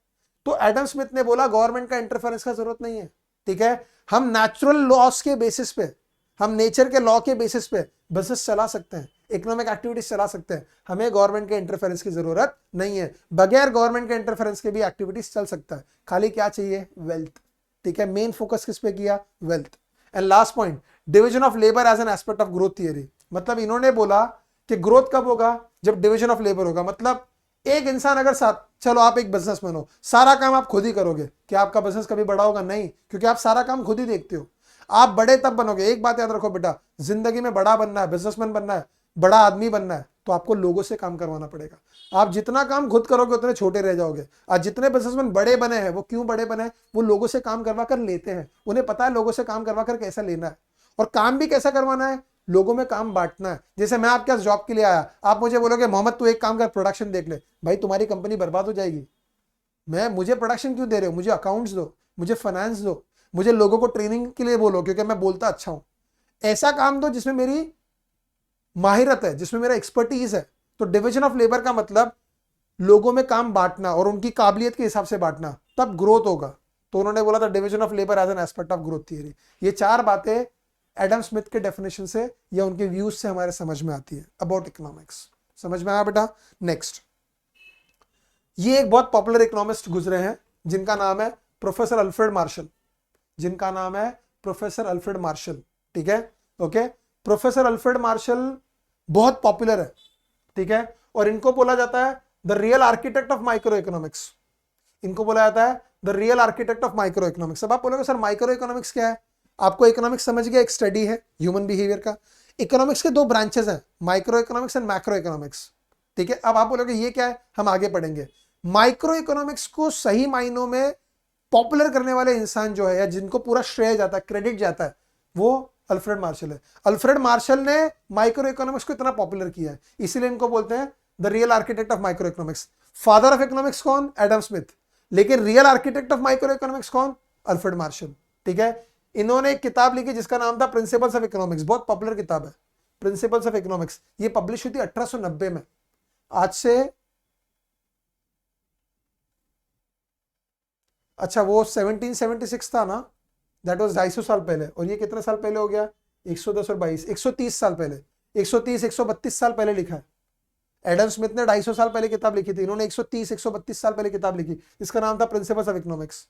तो एडम स्मिथ ने बोला गवर्नमेंट का इंटरफेरेंस का जरूरत नहीं है, ठीक है, हम नेचुरल लॉस के बेसिस पे, हम नेचर के लॉ के बेसिस पे बिजनेस चला सकते हैं, इकोनॉमिक एक्टिविटीज चला सकते हैं, हमें गवर्नमेंट के इंटरफेरेंस की जरूरत नहीं है, बगैर गवर्नमेंट के इंटरफेरेंस के भी एक्टिविटीज चल सकता है, खाली क्या चाहिए, वेल्थ, ठीक है, मेन फोकस किस पे किया, wealth. And last point, division of labour as an aspect of growth theory, मतलब इन्होंने बोला कि ग्रोथ कब होगा, जब डिवीजन ऑफ लेबर होगा, मतलब एक इंसान अगर साथ, चलो आप एक बिजनेसमैन हो, सारा काम आप खुद ही करोगे, क्या आपका बिजनेस कभी बड़ा होगा, नहीं, क्योंकि आप सारा काम खुद ही देखते हो। आप बड़े तब बनोगे, एक बात याद रखो बेटा, जिंदगी में बड़ा बनना है, बिजनेसमैन बनना है, बड़ा आदमी बनना है, तो आपको लोगों से काम करवाना पड़ेगा। आप जितना काम खुद करोगे उतने छोटे रह जाओगे। आज जितने बिजनेसमैन बड़े बने हैं, वो क्यों बड़े बने हैं, वो लोगों से काम करवा कर लेते हैं, उन्हें पता है लोगों से काम करवा कर कैसा लेना है, और काम भी कैसा करवाना है, लोगों में काम बांटना है। जैसे मैं आपके पास जॉब के लिए आया, आप मुझे बोलोगे मोहम्मद तू एक काम कर, प्रोडक्शन देख ले, भाई तुम्हारी कंपनी बर्बाद हो जाएगी। मुझे प्रोडक्शन क्यों दे रहे हो, मुझे अकाउंट्स दो, मुझे फाइनेंस दो, मुझे लोगों को ट्रेनिंग के लिए बोलो क्योंकि मैं बोलता अच्छा हूं, ऐसा काम दो जिसमें मेरी माहिरत है, जिसमें मेरा एक्सपर्टीज है। तो डिवीजन ऑफ लेबर का मतलब लोगों में काम बांटना और उनकी काबिलियत के हिसाब से बांटना, तब ग्रोथ होगा। तो उन्होंने बोला था division of labour as an aspect of growth theory. ये चार बातें एडम स्मिथ के डेफिनेशन से या उनके व्यूज से हमारे समझ में आती है अबाउट इकोनॉमिक्स। समझ में आया बेटा? नेक्स्ट, ये एक बहुत पॉपुलर इकोनॉमिस्ट गुजरे हैं जिनका नाम है प्रोफेसर अल्फ्रेड मार्शल, जिनका नाम है प्रोफेसर अल्फ्रेड मार्शल, ठीक है, ओके। प्रोफेसर अल्फ्रेड मार्शल बहुत पॉपुलर है, ठीक है, और इनको बोला जाता है the real architect of micro economics. इनको बोला जाता है the real architect of micro economics. अब आप बोलोगे सर माइक्रो इकोनॉमिक्स क्या है? आपको इकोनॉमिक्स समझ गया, एक स्टडी है ह्यूमन बिहेवियर का। इकोनॉमिक्स के दो ब्रांचेस हैं, micro economics and macro economics, ठीक है। अब आप बोलोगे ये क्या है, हम आगे पढ़ेंगे। माइक्रो इकोनॉमिक्स को सही मायनों में पॉपुलर करने वाले इंसान जो है, या जिनको पूरा श्रेय जाता है, क्रेडिट जाता है, वो अल्फ्रेड मार्शल है। अल्फ्रेड मार्शल ने माइक्रो इकोनॉमिक्स को इतना पॉपुलर किया है, इसीलिए इनको बोलते हैं the real architect of microeconomics. Father of economics कौन? Adam Smith. लेकिन real architect of microeconomics कौन? अल्फ्रेड मार्शल, ठीक है। इन्होंने एक किताब लिखी जिसका नाम था प्रिंसिपल्स ऑफ इकोनॉमिक्स, बहुत पॉपुलर किताब है प्रिंसिपल्स ऑफ इकोनॉमिक्स। ये पब्लिश हुई थी 1890 में, आज से अच्छा वो 1776 था ना, दैट वाज 250 साल पहले, और ये कितने साल पहले हो गया? 110 और 22, 130 साल पहले, 130 132 साल पहले लिखा है। एडम स्मिथ ने 250 साल पहले किताब लिखी थी, इन्होंने 130 132 साल पहले किताब लिखी, इसका नाम था प्रिंसिपल्स ऑफ इकोनॉमिक्स।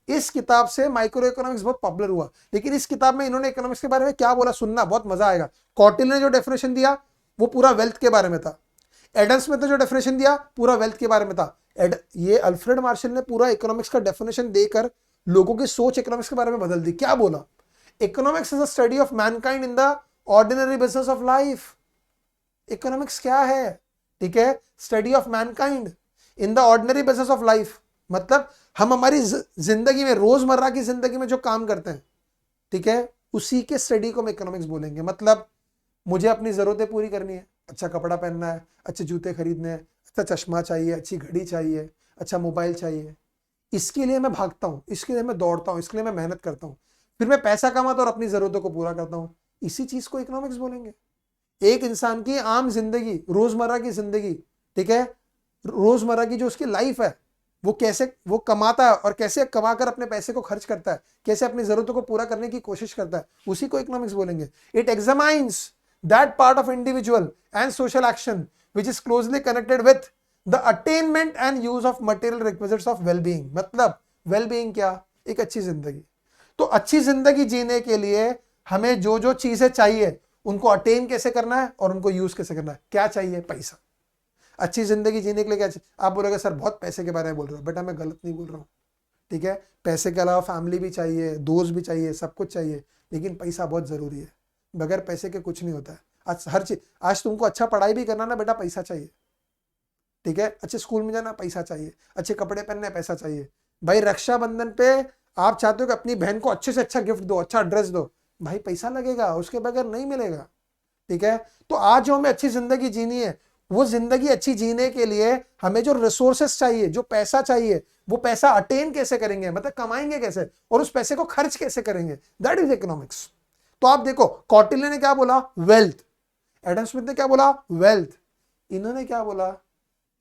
इस किताब से माइक्रो इकोनॉमिक्स बहुत पॉपुलर हुआ। लेकिन इस किताब में इन्होंने इकोनॉमिक्स के बारे में क्या बोला, सुनना बहुत मजा आएगा। कॉटिल ने जो डेफिनेशन दिया वो पूरा वेल्थ के बारे में था, एडम स्मिथ ने जो डेफिनेशन दिया पूरा वेल्थ के बारे में था। ये अल्फ्रेड मार्शल ने पूरा इकोनॉमिक्स का डेफिनेशन देकर लोगों की सोच इकोनॉमिक्स के बारे में बदल दी। क्या बोला? Economics is a study of Mankind in the ordinary business of life. Economics क्या है? ठीक है, study of Mankind in the ordinary business of life, मतलब हम हमारी जिंदगी में, रोजमर्रा की जिंदगी में जो काम करते हैं, ठीक है, उसी के स्टडी को हम इकोनॉमिक्स बोलेंगे। मतलब मुझे अपनी जरूरतें पूरी करनी है, अच्छा कपड़ा पहनना है, अच्छे जूते खरीदने हैं, अच्छा चश्मा चाहिए, अच्छी घड़ी चाहिए, अच्छा मोबाइल चाहिए, इसके लिए मैं भागता हूँ, इसके लिए मैं दौड़ता हूँ, इसके लिए मैं मेहनत करता हूँ, फिर मैं पैसा कमाता और अपनी जरूरतों को पूरा करता हूँ, इसी चीज को इकोनॉमिक्स बोलेंगे। एक इंसान की आम जिंदगी, रोजमर्रा की जिंदगी, ठीक है, रोजमर्रा की जो उसकी लाइफ है, वो कैसे वो कमाता है और कैसे कमाकर अपने पैसे को खर्च करता है, कैसे अपनी जरूरतों को पूरा करने की कोशिश करता है, उसी को इकोनॉमिक्स बोलेंगे। It examines that part of individual and social action which is closely connected with the attainment and use of material requisites of well-being। मतलब well-being क्या? एक अच्छी जिंदगी। तो अच्छी जिंदगी जीने के लिए हमें जो जो चीजें चाहिए उनको अटेन कैसे करना है और उनको यूज कैसे करना है। क्या चाहिए? पैसा। अच्छी जिंदगी जीने के लिए क्या चाहिए? आप बोलोगे सर बहुत पैसे के बारे में बोल रहे हो। बेटा मैं गलत नहीं बोल रहा हूँ, ठीक है, पैसे के अलावा फैमिली भी चाहिए, दोस्त भी चाहिए, सब कुछ चाहिए, लेकिन पैसा बहुत जरूरी है। बगैर पैसे के कुछ नहीं होता है। आज हर चीज, आज तुमको अच्छा पढ़ाई भी करना ना बेटा, पैसा चाहिए, ठीक है, अच्छे स्कूल में जाना पैसा चाहिए, अच्छे कपड़े पहनने पैसा चाहिए। भाई रक्षाबंधन पे आप चाहते हो कि अपनी बहन को अच्छे से अच्छा गिफ्ट दो, अच्छा ड्रेस दो, भाई पैसा लगेगा, उसके बगैर नहीं मिलेगा, ठीक है। तो आज जो हमें अच्छी जिंदगी जीनी है, वो जिंदगी अच्छी जीने के लिए हमें जो रिसोर्सेस चाहिए, जो पैसा चाहिए, वो पैसा अटेन कैसे करेंगे, मतलब कमाएंगे कैसे और उस पैसे को खर्च कैसे करेंगे, दैट इज इकोनॉमिक्स। तो आप देखो कौटिल्य ने क्या बोला? वेल्थ। एडम स्मिथ ने क्या बोला? वेल्थ। इन्होंने क्या बोला?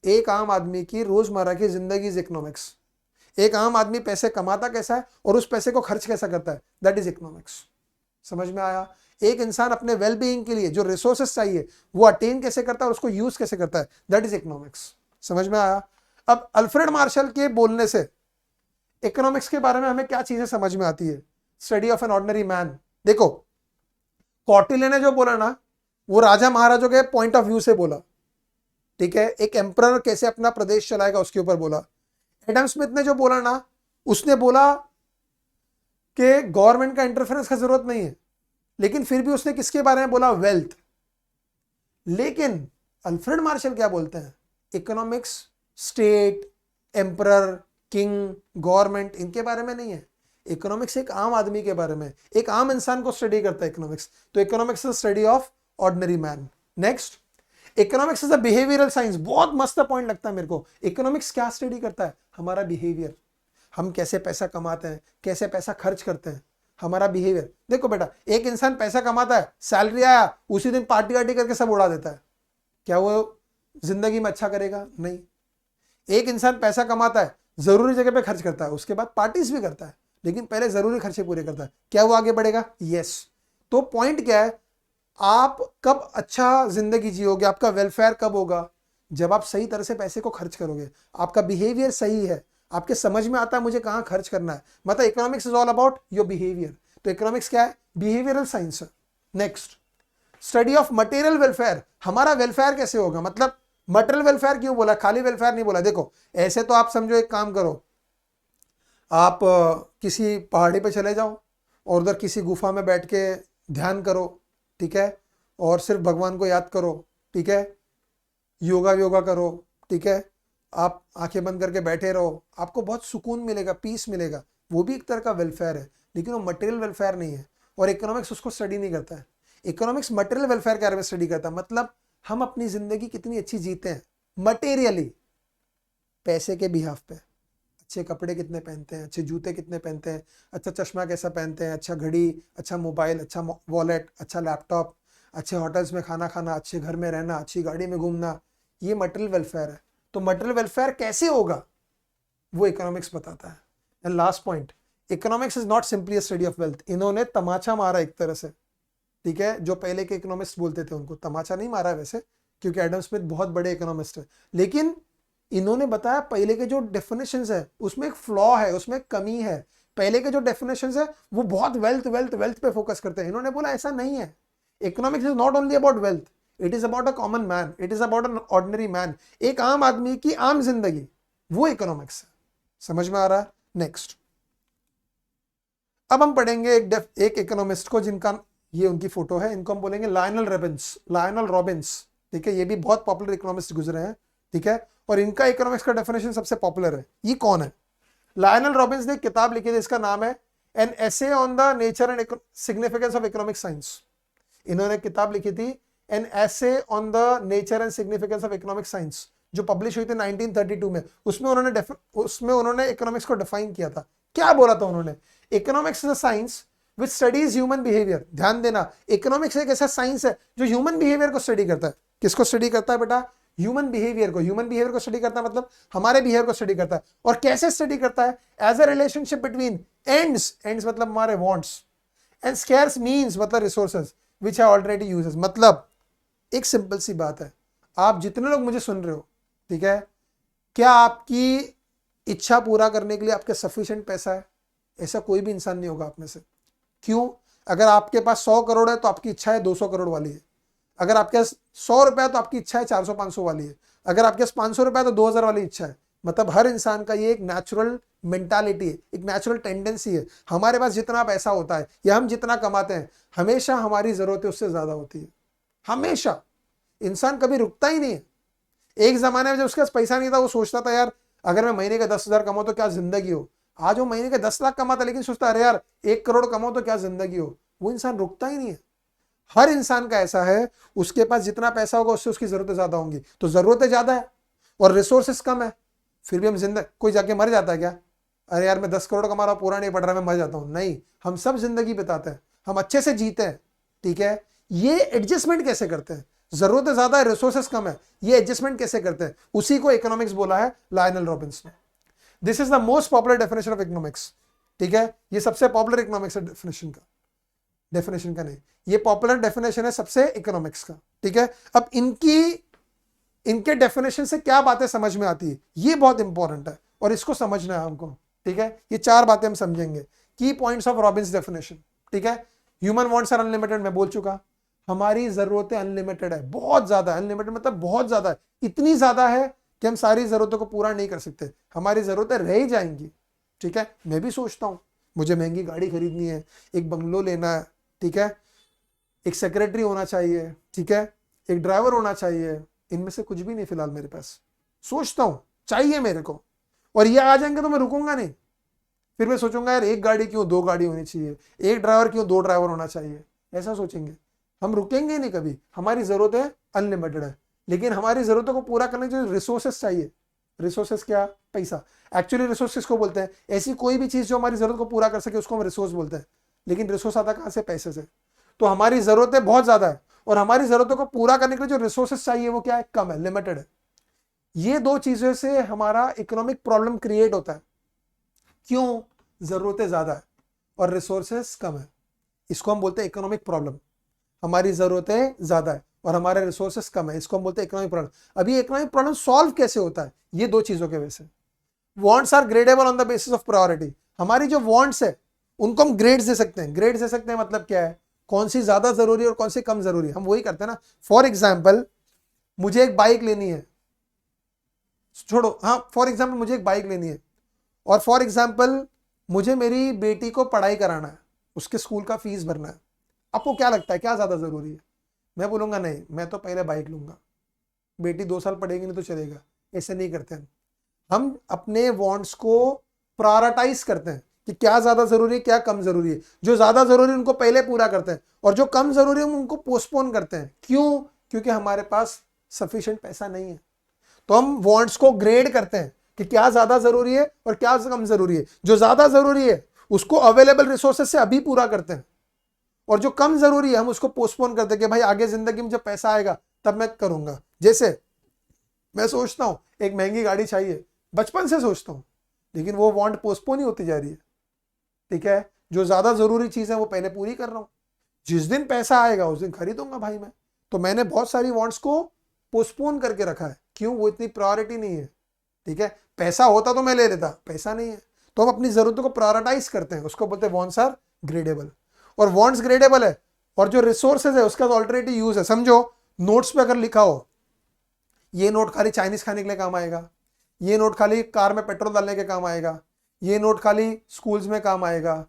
एक आम आदमी की रोजमर्रा की जिंदगी इज इकोनॉमिक्स। एक आम आदमी पैसे कमाता कैसा है और उस पैसे को खर्च कैसा करता है, दैट इज इकोनॉमिक्स। समझ में आया? एक इंसान अपने वेलबीइंग के लिए जो रिसोर्सेस चाहिए वो अटेन कैसे करता है और उसको यूज कैसे करता है, दैट इज इकोनॉमिक्स। समझ में आया? अब अल्फ्रेड मार्शल के बोलने से इकोनॉमिक्स के बारे में हमें क्या चीजें समझ में आती है? Study of an ordinary man. देखो, कौटिल्य ने जो बोला ना, वो राजा महाराजों के पॉइंट ऑफ व्यू से बोला, ठीक है? एक एम्परर कैसे अपना प्रदेश चलाएगा उसके ऊपर बोला। एडम स्मिथ ने जो बोला ना, उसने बोला कि गवर्नमेंट का इंटरफेरेंस का जरूरत नहीं है, लेकिन फिर भी उसने किसके बारे में बोला? वेल्थ। लेकिन अल्फ्रेड मार्शल क्या बोलते हैं? Economics state, emperor, king, government इनके बारे में नहीं है। इकोनॉमिक्स एक आम आदमी के बारे में, एक आम इंसान को स्टडी करता है इकोनॉमिक्स। तो economics is study of ordinary man. Next, economics is a behavioural science. बहुत मस्त पॉइंट लगता है मेरे को। इकोनॉमिक्स क्या स्टडी करता है? हमारा बिहेवियर, हम कैसे पैसा कमाते हैं, कैसे पैसा खर्च करते हैं, हमारा बिहेवियर। देखो बेटा, एक इंसान पैसा कमाता है, सैलरी आया, उसी दिन पार्टी वार्टी करके सब उड़ा देता है, क्या वो जिंदगी में अच्छा करेगा? नहीं। एक इंसान पैसा कमाता है, जरूरी जगह पे खर्च करता है, उसके बाद पार्टीज भी करता है, लेकिन पहले जरूरी खर्चे पूरे करता है, क्या वो आगे बढ़ेगा? यस। तो पॉइंट क्या है? आप कब अच्छा जिंदगी जियोगे, आपका वेलफेयर कब होगा? जब आप सही तरह से पैसे को खर्च करोगे, आपका बिहेवियर सही है, आपके समझ में आता है मुझे कहां खर्च करना है। मतलब economics is all about your behaviour. तो इकोनॉमिक्स क्या है? बिहेवियरल साइंस है। Next, study of material welfare. हमारा वेलफेयर कैसे होगा? मतलब मटेरियल वेलफेयर क्यों बोला, खाली वेलफेयर नहीं बोला? देखो, ऐसे तो आप समझो, एक काम करो, आप किसी पहाड़ी पे चले जाओ और उधर किसी गुफा में बैठ के ध्यान करो, ठीक है, और सिर्फ भगवान को याद करो, ठीक है, योगा करो, ठीक है, आप आंखें बंद करके बैठे रहो, आपको बहुत सुकून मिलेगा, पीस मिलेगा। वो भी एक तरह का वेलफेयर है, लेकिन वो मटेरियल वेलफेयर नहीं है, और इकोनॉमिक्स उसको स्टडी नहीं करता है। इकोनॉमिक्स मटेरियल वेलफेयर के बारे में स्टडी करता है। मतलब हम अपनी जिंदगी कितनी अच्छी जीते हैं मटेरियली, पैसे के बिहाफ पे। अच्छे कपड़े कितने पहनते हैं, अच्छे जूते कितने पहनते हैं, अच्छा चश्मा कैसा पहनते हैं, अच्छा घड़ी, अच्छा मोबाइल, अच्छा वॉलेट, अच्छा लैपटॉप, अच्छे होटल्स में खाना खाना, अच्छे घर में रहना, अच्छी गाड़ी में घूमना, ये मटेरियल वेलफेयर है। तो मटेरियल वेलफेयर कैसे होगा वो इकोनॉमिक्स बताता है। And last point, economics is not simply a study of wealth. इन्होंने तमाचा मारा एक तरह से, ठीक है, जो पहले के इकोनॉमिस्ट बोलते थे उनको तमाचा नहीं मारा वैसे, क्योंकि एडम स्मिथ बहुत बड़े इकोनॉमिस्ट है, लेकिन इन्होंने बताया पहले के जो डेफिनेशंस है उसमें एक फ्लॉ है, उसमें एक कमी है। पहले के जो डेफिनेशंस है वो बहुत वेल्थ वेल्थ वेल्थ पे फोकस करते हैं। इन्होंने बोला ऐसा नहीं है, economics is not only about wealth, it is about a common man, it is about an ordinary man. एक आम आदमी की आम जिंदगी, वो इकोनॉमिक्स है। समझ में आ रहा है? नेक्स्ट, अब हम पढ़ेंगे एक इकोनॉमिस्ट को, जिनका ये उनकी फोटो है, इनको हम बोलेंगे लायनल रॉबिन्स, ठीक है। ये भी बहुत पॉपुलर इकोनॉमिस्ट गुजरे हैं, ठीक है, और इनका इकोनॉमिक्स का डेफिनेशन सबसे पॉपुलर है। ये कौन है? लायनल रॉबिन्स ने एक किताब लिखी थी, इसका नाम है an essay on the nature and significance of economic science. इन्होंने किताब लिखी थी an essay on the nature and significance of economic science, जो पब्लिश हुई थी 1932 में। उसमें उन्होंने इकोनॉमिक्स को डिफाइन किया था। क्या बोला था उन्होंने? Economics is a science which studies human behaviour. ध्यान देना, इकोनॉमिक्स एक ऐसा साइंस है जो ह्यूमन बिहेवियर को स्टडी करता है। किसको स्टडी करता है बेटा? ह्यूमन बिहेवियर को। ह्यूमन बिहेवियर को स्टडी करता है मतलब हमारे बिहेवियर को स्टडी करता है। और कैसे स्टडी करता है? As a relationship between ends मतलब हमारे वांट्स, एंड स्कैर्स मींस मतलब resources which are already used. मतलब एक सिंपल सी बात है, आप जितने लोग मुझे सुन रहे हो, ठीक है, क्या आपकी इच्छा पूरा करने के लिए आपके सफिशिएंट पैसा है? ऐसा कोई भी इंसान नहीं होगा आप में से। क्यों? अगर आपके पास 100 करोड़ है तो आपकी इच्छा है 200 करोड़ वाली है। अगर आपके पास 100 रुपया तो आपकी इच्छा है 400-500 वाली है। अगर आपके पास 500 रुपया तो 2000 वाली इच्छा है। मतलब हर इंसान का ये एक नेचुरल मेंटालिटी है, एक नेचुरल टेंडेंसी है। हमारे पास जितना पैसा होता है या हम जितना कमाते हैं, हमेशा हमारी जरूरतें उससे ज्यादा होती है। हमेशा इंसान कभी रुकता ही नहीं है। एक जमाने में जब उसके पास पैसा नहीं था, वो सोचता था यार अगर मैं महीने का 10,000 कमाऊं तो क्या जिंदगी हो। आज वो महीने के 10 लाख कमाता, लेकिन सोचता अरे यार 1 करोड़ कमाओ तो क्या जिंदगी हो। वो इंसान रुकता ही नहीं है। हर इंसान का ऐसा है, उसके पास जितना पैसा होगा उससे उसकी जरूरतें ज्यादा होंगी। तो जरूरतें ज्यादा है और रिसोर्सेस कम है, फिर भी हम जिंदगी, कोई जाके मर जाता है क्या? अरे यार मैं 10 करोड़ कमा रहा हूं, पूरा नहीं पड़ रहा, मैं मर जाता हूं। नहीं, हम सब जिंदगी बिताते हैं, हम अच्छे से जीते हैं, ठीक है। ये एडजस्टमेंट कैसे करते हैं? जरूरतें ज्यादा है, रिसोर्सेस कम है, ये एडजस्टमेंट कैसे करते हैं? उसी को इकोनॉमिक्स बोला है लायनल रॉबिन्स ने। This is the most popular definition of economics, ठीक है, ये सबसे पॉपुलर इकोनॉमिक्स डेफिनेशन का नहीं, ये पॉपुलर डेफिनेशन है सबसे इकोनॉमिक्स का, ठीक है। अब इनके डेफिनेशन से क्या बातें समझ में आती है, ये बहुत इंपॉर्टेंट है और इसको समझना है हमको, ठीक है। ये 4 बातें हम समझेंगे। की पॉइंट्स ऑफ रॉबिन्स डेफिनेशन, ठीक है। ह्यूमन वांट्स आर अनलिमिटेड, मैं बोल चुका, हमारी जरूरतें अनलिमिटेड है, बहुत ज्यादा, अनलिमिटेड मतलब बहुत ज्यादा है, इतनी ज्यादा है कि हम सारी जरूरतों को पूरा नहीं कर सकते, हमारी जरूरतें रह ही जाएंगी, ठीक है। मैं भी सोचता हूँ मुझे महंगी गाड़ी खरीदनी है, एक बंगलो लेना है, ठीक है, एक सेक्रेटरी होना चाहिए, ठीक है, एक ड्राइवर होना चाहिए, इनमें से कुछ भी नहीं फिलहाल मेरे पास, सोचता हूँ चाहिए मेरे को, और ये आ जाएंगे तो मैं रुकूंगा नहीं, फिर मैं सोचूंगा यार एक गाड़ी क्यों 2 गाड़ी होनी चाहिए, एक ड्राइवर क्यों 2 ड्राइवर होना चाहिए, ऐसा सोचेंगे, हम रुकेंगे नहीं कभी। हमारी जरूरतें अनलिमिटेड है, लेकिन हमारी जरूरतों को पूरा करने के लिए रिसोर्सेस चाहिए। रिसोर्सेस क्या? पैसा। एक्चुअली रिसोर्सेस को बोलते हैं ऐसी कोई भी चीज जो हमारी जरूरत को पूरा कर सके उसको हम रिसोर्स बोलते हैं, लेकिन रिसोर्स आता कहां से? पैसे से। तो हमारी जरूरतें बहुत ज्यादा है और हमारी जरूरतों को पूरा करने के लिए जो रिसोर्सेस चाहिए वो क्या है? कम है, लिमिटेड है। ये 2 चीजों से हमारा इकोनॉमिक प्रॉब्लम क्रिएट होता है। क्यों? जरूरतें ज्यादा है और रिसोर्सेस कम है, इसको हम बोलते हैं इकोनॉमिक प्रॉब्लम। हमारी जरूरतें ज्यादा है और हमारे रिसोर्सेस कम है, इसको हम बोलते हैं इकोनॉमिक प्रॉब्लम। अभी इकोनॉमिक प्रॉब्लम सॉल्व कैसे होता है? ये 2 चीजों की वजह से। Wants are gradable on the basis of priority. हमारी जो वांट्स है उनको हम ग्रेड्स दे सकते हैं। ग्रेड्स दे सकते हैं मतलब क्या है? कौन सी ज्यादा जरूरी है और कौन सी कम जरूरी है, हम वही करते हैं ना। फॉर एग्जाम्पल मुझे एक बाइक लेनी है, छोड़ो, हाँ, फॉर एग्जाम्पल मुझे एक बाइक लेनी है और फॉर एग्जाम्पल मुझे मेरी बेटी को पढ़ाई कराना है, उसके स्कूल का फीस भरना है। आपको क्या लगता है क्या ज्यादा जरूरी है? मैं बोलूंगा नहीं, मैं तो पहले बाइक लूंगा, बेटी 2 साल पढ़ेगी नहीं तो चलेगा। ऐसे नहीं करते हम अपने वांट्स को प्रायोरिटाइज करते हैं कि क्या ज्यादा जरूरी है क्या कम जरूरी है। जो ज्यादा जरूरी है उनको पहले पूरा करते हैं और जो कम जरूरी है उनको पोस्टपोन करते हैं। क्यों? क्योंकि हमारे पास सफिशिएंट पैसा नहीं है। तो हम वांट्स को ग्रेड करते हैं कि क्या ज्यादा जरूरी है और क्या कम जरूरी है। जो ज्यादा जरूरी है उसको अवेलेबल रिसोर्सेज से अभी पूरा करते हैं और जो कम जरूरी है हम उसको पोस्टपोन करते हैं कि भाई आगे जिंदगी में जब पैसा आएगा तब मैं करूंगा। जैसे मैं सोचता हूं एक महंगी गाड़ी चाहिए, बचपन से सोचता हूं, लेकिन वो वांट पोस्टपोन ही होती जा रही है, ठीक है। जो ज्यादा जरूरी चीज है वो पहले पूरी कर रहा हूं, जिस दिन पैसा आएगा उस दिन खरीदूंगा भाई मैं। तो मैंने बहुत सारी वांट्स को पोस्टपोन करके रखा है। क्यों? वो इतनी प्रायोरिटी नहीं है, ठीक है। पैसा होता तो मैं ले लेता, पैसा नहीं है तो हम अपनी जरूरतों को प्रायोरिटाइज करते हैं, उसको बोलते हैं वांट्स आर ग्रेडेबल। और वांट्स ग्रेडेबल है और जो रिसोर्सेज है उसका ऑल्टरनेटिव यूज है। समझो नोट्स पे अगर लिखा हो ये नोट खाली चाइनीज खाने के लिए काम आएगा, ये नोट खाली कार में पेट्रोल डालने के काम आएगा, ये नोट खाली स्कूल्स में काम आएगा,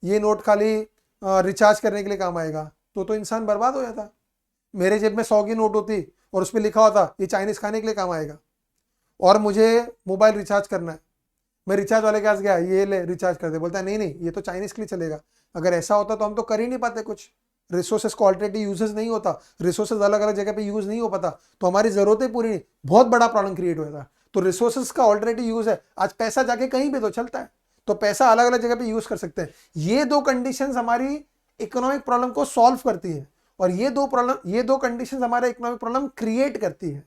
ये नोट खाली रिचार्ज करने के लिए काम आएगा, तो इंसान बर्बाद हो जाता। मेरे जेब में 100 की नोट होती और उस पर लिखा होता ये चाइनीज खाने के लिए काम आएगा और मुझे मोबाइल रिचार्ज करना है, मैं रिचार्ज वाले के पास गया, ये ले रिचार्ज कर दे, बोलता है नहीं नहीं ये तो चाइनीज के लिए चलेगा। अगर ऐसा होता तो हम तो कर ही नहीं पाते कुछ, रिसोर्सेज को ऑल्टरनेटिव यूजेस नहीं होता, रिसोर्सेज अलग अलग जगह पे यूज नहीं हो पाता, तो हमारी जरूरतें पूरी नहीं, बहुत बड़ा प्रॉब्लम क्रिएट हुआ था। तो रिसोर्सेज का ऑल्टरनेटिव यूज है, आज पैसा जाके कहीं भी तो चलता है, तो पैसा अलग अलग जगह पे यूज कर सकते हैं। ये 2 कंडीशंस हमारी इकोनॉमिक प्रॉब्लम को सॉल्व करती है और ये दो कंडीशंस हमारे इकोनॉमिक प्रॉब्लम क्रिएट करती है।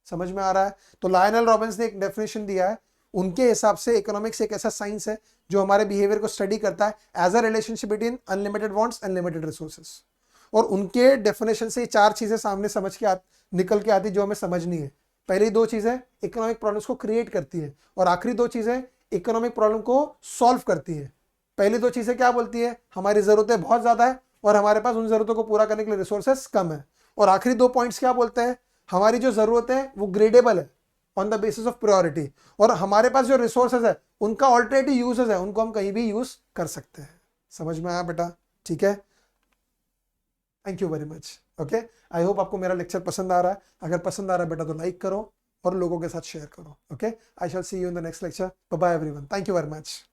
समझ में आ रहा है? तो लायनल रॉबिन्स ने एक डेफिनेशन दिया है, उनके हिसाब से इकोनॉमिक्स एक ऐसा साइंस है जो हमारे बिहेवियर को स्टडी करता है as a relationship between unlimited wants unlimited resources. और उनके डेफिनेशन से 4 चीजें सामने निकल के आती जो हमें समझनी है। पहली 2 चीजें इकोनॉमिक प्रॉब्लम्स को क्रिएट करती है और आखिरी 2 चीजें इकोनॉमिक प्रॉब्लम को सॉल्व करती है। पहली 2 चीजें क्या बोलती है? हमारी जरूरतें बहुत ज्यादा है और हमारे पास उन जरूरतों को पूरा करने के लिए रिसोर्सेस कम है। और आखिरी 2 पॉइंट्स क्या बोलते हैं? हमारी जो जरूरतें है वो ग्रेडेबल है on the basis of priority और हमारे पास जो रिसोर्सेज है उनका ऑल्टरनेटिव यूजेस है, उनको हम कहीं भी यूज कर सकते हैं। समझ में आया बेटा? ठीक है, thank you very much. Okay, I hope आपको मेरा लेक्चर पसंद आ रहा है। अगर पसंद आ रहा है बेटा तो लाइक करो और लोगों के साथ शेयर करो। Okay, I shall see you in the next lecture. Bye bye everyone, thank you very much.